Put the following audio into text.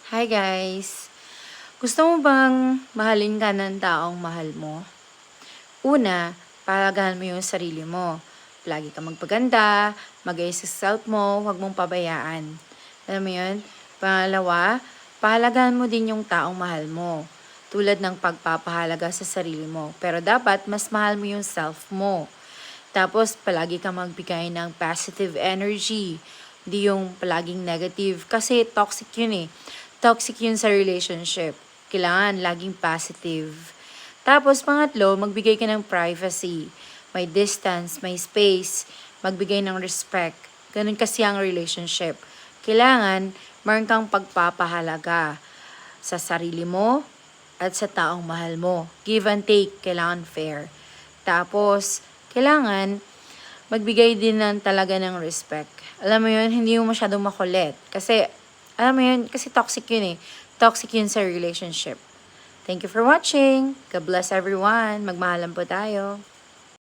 Hi guys! Gusto mo bang mahalin ka ng taong mahal mo? Una, palagahan mo yung sarili mo. Lagi ka magpaganda, mag-ayos sa self mo, huwag mong pabayaan. Alam mo yun? Pangalawa, pahalagahan mo din yung taong mahal mo. Tulad ng pagpapahalaga sa sarili mo. Pero dapat, mas mahal mo yung self mo. Tapos, palagi ka magbigay ng positive energy. Hindi yung palaging negative. Kasi toxic yun eh. Toxic yun sa relationship. Kailangan laging positive. Tapos, pangatlo, magbigay ka ng privacy. May distance, may space. Magbigay ng respect. Ganun kasi ang relationship. Kailangan, meron kang pagpapahalaga sa sarili mo at sa taong mahal mo. Give and take, kailangan fair. Tapos, kailangan magbigay din ng talaga ng respect. Alam mo yun, hindi mo masyadong makulit. Kasi, alam mo yun, kasi toxic yun eh. Toxic yun sa relationship. Thank you for watching. God bless everyone. Magmahalan po tayo.